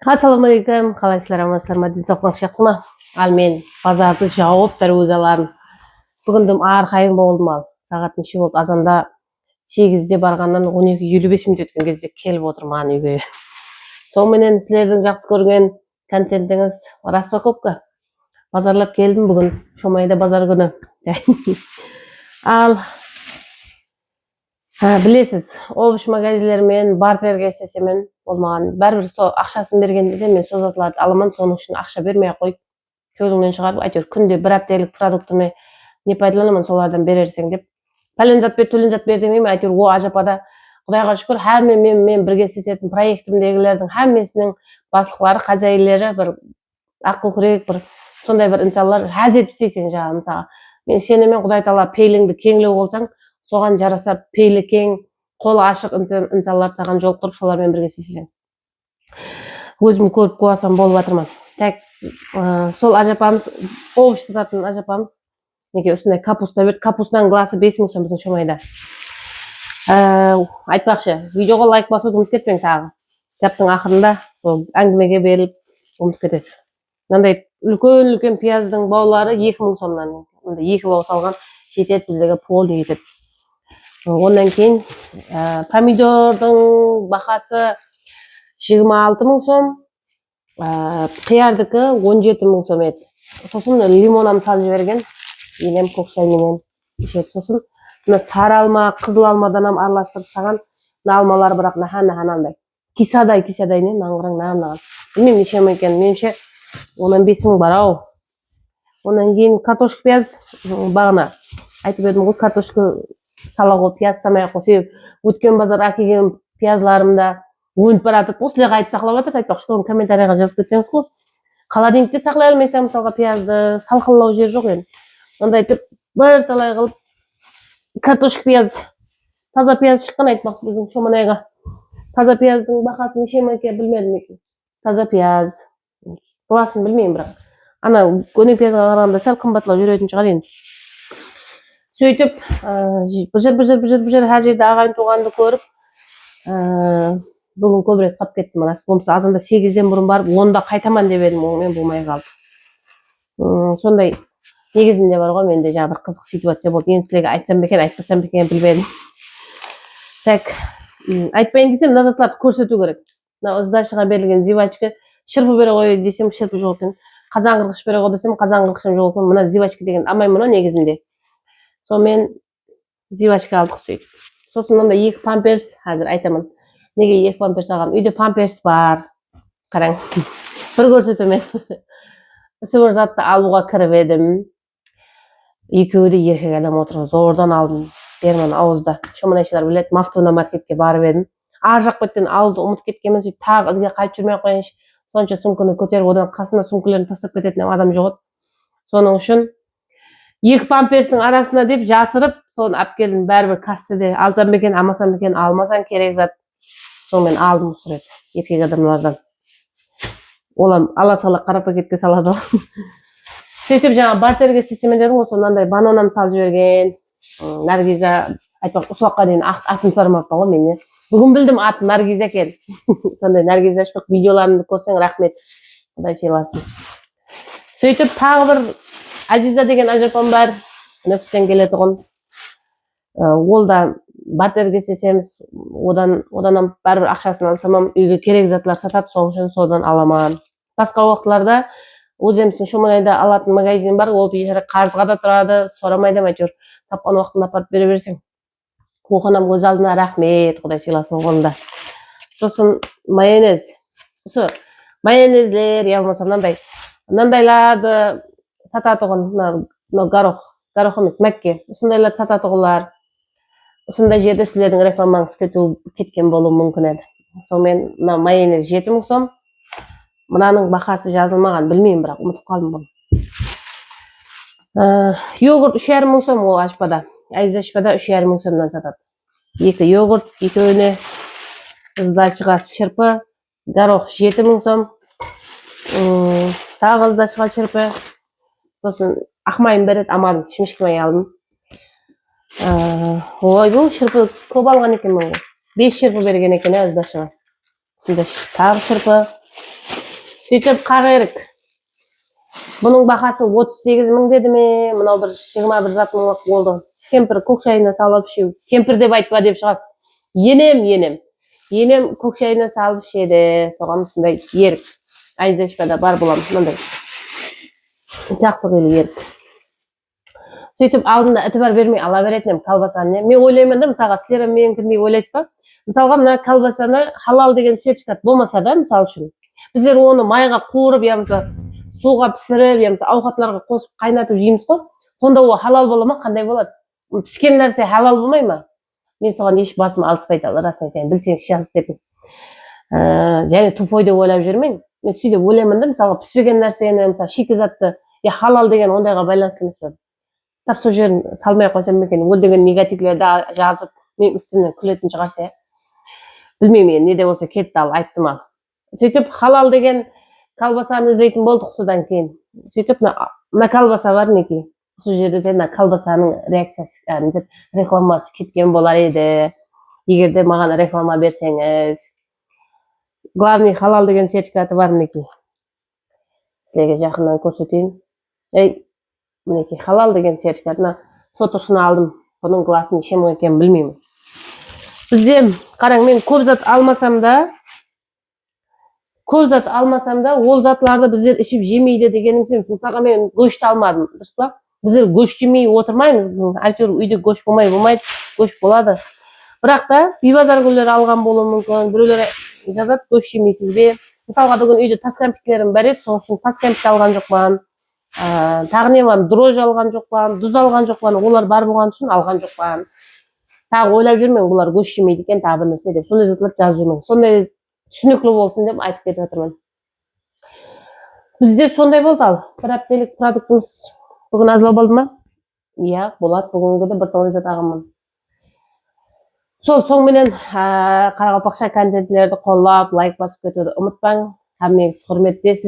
Assalamualaikum, қалайсыздар, амансыздар ма? Денсаулықтарыңыз жақсы ма? Ал мен базарды жауып дарөзаларын. Бүгін арқайым болдым ал. Сағат неше болды? Азанда 8-де барғаннан 12:55 минут өткен кезде келіп отырман үйге. Сонымен сіздердің жақсы көрген контентіңіз распаковка. Базарлап келдім бүгін. Шомайда базар күні. Ал білесіз, обуш магазиндермен бартерге істесемен болмаған. Бәрібір сол ақшасын бергенде де мен созатыларды аламан, соның үшін ақша бермей қойып, көліңнен шығарып, әйтеуір күнде бір апталық продуктыны не пайдаланамын, солардан берерсең деп. Пәлен зат бер, төлен зат бер демеймін, әйтеуір о ажапада Құдайға шүкір, мен бірге істесетін проектімдегілердің әммесінің басқылары, хозяйлері бір ақыл күрек, бір сондай бір инсанлар әзет істейсің жаңағы мысалға. Мен сенімен Құдай тағала пейліңді кеңлеу болсаң, соған жараса пейлі кең, қолы ашық инсанлар саған жолықтырып, солармен бірге істесең. Өзім көріп қуасам болып жатырмын. Так, сол ажапамыз, овощ сататын ажапамыз. Неге үстіне капуста берді. Капустаның гласы 5000 сом біздің Шомайда. Айтпақшы, видеоға лайк басуды ұмытып кетпең тағы. Кітаптың ақырында әңгімеге беріліп ұмытып кетесіз. Мынандай үлкен пияздың баулары 2000 сомнан. Мында 2 бау салған жетеді, біздегі полный етеді. Ондан кейін помидордың бақасы 26000 сом, қиярдікі 17000 сом еді. Сосын лимонам салып жіберген, енем көкшайменен ішеді. Сосын сары алма, қызыл алмадан араластырып саған, алмалар бірақ нахан андай. Кисадай не, наңғырың нағын. Білмеймін неше ме екен, меніңше 15000 бар ау. Ондан кейін картошка пияз бағына. Айтып едім ғой, картошка сала қойып, пияз самай қойып, өткен базар әкелген пиязларымда өніп баратып, осылайға айтып сақлап жатыр, айтпақшы, соны комментарияға жазып кетсеңіз ғой. Холодильникте сақлай алмайсам, мысалға пиязды салқынлау жер жоқ енді. Онда айтып, бір талай қылып картошка пияз, таза пияз шыққан, айтпақшы біздің Шоманайға. Таза пияздың бақасы неше ме екен, білмедім екен. Таза пияз. Бұласын білмеймін бірақ. Ана көне пиязға қарағанда сәл қымбатлау жүретін шығар енді. Сөйтіп, бір жер әр жерде ағайын туғанды көріп, бүгін көбірек қап кеттім. Болмаса азанда 8-ден бұрын барып, 10-да қайтаман деп едім, мен болмай қалды. Сондай негізінде бар ғой, менде жаңа бір қызық ситуация болды. Енді сілерге айтсам бекен, айтпасам бекен білмедім. Так, айтпайын десем, назатларды көрсету керек. Сдачаға берілген зивачка, шырпы бере қой десем, шырпы жоқ екен. Қазан қырғыш бере қой десем, қазан қырғышым жоқ екен. Мына зивачка деген амай мұны негізінде. Сонымен зивачка алдық сөйтіп. Сосын мында 2 памперс, қазір айтамын. Неге 2 памперс алған? Үйде памперс бар. Қараң. Бір көрсетумен. Бір затты алуға кіріп едім. Екеуі де еркек адам отыр. Зордан алдым. Берман ауызда. Шоманайшылар біледі, Мафтуна маркетке барып едім. Ар жақ беттен алды, ұмыт кеткенмен сөйтіп тағы ізге қайтып жүрмей қойыншы. Сонша сумканы көтеріп, одан қасына сумкаларын тастап кететін адам жоқ. Соның үшін 2 памперстің арасына деп жасырып, соны алып келдім. Бәрібір кассаде алсам бекен, алмасам бекен, алмасам керек зат. Сонымен алдым ұсырет, еркек адамдардан. Олам ала сала қара пакетке салады. Сөйтіп жаңа бартерге істесемен дедім, сонандай бананам салып жіберген. Наргиза, айтпақ, ұсуаққа дейін атын сұрмаппын ғой мен. Бүгін білдім аты Наргиза екен. Сондай Наргиза шпық видеоларымды көрсең рахмет. Құдай сыйласын. Сөйтіп тағы бір Азиза деген ажапам бар. Нөптен келеді ғын. Ол да бартерге істесеміз, одан бәрібір ақшасын алсамам, үйге керек затлар сатады, соң үшін содан аламан. Басқа уақытларда өзіміздің Шоманайда алатын магазин бар, ол бейшара қарызға да тұрады, сорамайды әйтеуір тапқан уақытында апарып бере берсең. Оқынам көз алдына рахмет, Құдай сыйласын қолында. Сосын майонез. Осы майонезлер, я болмаса мынандайларды сатады ғын, горох емес, мәкке. Осындайларды сатады ғылар. Осындай жерде сілердің рекламаңыз кеткен болу мүмкін еді. Сонымен майонез 7000 сом. Мұнаның бақасы жазылмаған, білмеймін бірақ, ұмытып қалдым бұл. Йогурт 3500 сом ол ашпада. Айза ашпада 3500 сомнан сатады. 2 йогурт, 2-өне ыздачыға шырпы, горох 7000 сом. Тағы ыздачыға шырпы. Сосын ақмайын береді, амадым, шымшкі май алдым. Ой, бұл шырпы көп алған екен бұл. 5 шырпы берген екен ыздачыға. Тағы шырпы. Сөйтіп қағерік. Бұның бағасы 38 мың деді ме, мынау бір 21 зат мыңлық болды. Кемпір көк шайына салып ішеу. Кемпір деп айтпа деп шығасыз. Енем көк шайына салып ішеді. Соған сондай ерік. Айзашпада бар боламыз мындай. Жақсы қилы ерік. Сөйтіп алдында іті бар бермей ала беретін колбасаны. Мен ойлаймын да, мысалға сіздер менікіндей ойлайсыз ба? Мысалға мына колбасаны халал деген сертификат болмаса да, мысал үшін, біздер оны майға қуырып, я болмаса суға пісіріп, я болмаса ауқатларға қосып қайнатып жейміз ғой. Сонда ол халал бола ма, қандай болады? Піскен нәрсе халал болмай ма? Мен соған еш басым алыспайды, расын айтайын, білсеңіз жазып бердім. Және тупой деп ойлап жүрмейін. Мен сөйтіп ойлаймын да, мысалға піспеген нәрсені, мысалы шикізатты, я халал деген ондайға байланысты емес пе? Тап сол жерін салмай қойсам екен, ол деген негативлерді жазып, мен үстімнен күлетін шығарса, білмеймін, не де болса кетті ал, айттым ал. Сөйтіп халал деген колбасаны іздейтін болдық содан кейін. Сөйтіп мына колбаса бар неке. Сол жерде мына колбасаның реакциясы, рекламасы кеткен болар еді. Егер де маған реклама берсеңіз. Главный халал деген сертификаты бар неке. Сіздерге жақыннан көрсетейін. Мінеки халал деген сертификатына сотыршыны алдым. Бұның класын неше мың екенін білмеймін. Бізде қараң, мен көп зат алмасам да, ол затларды біздер ішіп жемейді дегеніміз. Мысалға мен көшті алмадым, дұрыс па? Біздер көш жемей отырмаймыз. Әйтеуір үйде көш болмайды, көш болады. Бірақ та бейбазар күндері алған болуы мүмкін. Біреулер жазады, көш жемейсіз бе? Мысалға бүгін үйде тас кәмпиттелерім бар еді, соның үшін тас кәмпит алған жоқпын. Тағы не бар, дрожь алған жоқпын, тұз алған жоқпын, олар бар болған үшін алған жоқпын. Тағы ойлап жүрмін, бұлар көш жемейді екен, тағы бір нәрсе деп. Сондай затлар жазып жүрмін. Сондай түсінікті болсын деп айтып кетіп жатырмын. Бізде сондай болды ал. Бір аптелік продуктымыз бүгін азлау болды ма? Иә, болады. Бүгінгі де бір тоңыз атағымын. Сол соңменен Қарақалпақша контентлерді қоллап, лайк басып кетуді ұмытпаң. Хаммеңіз құрметтесіз.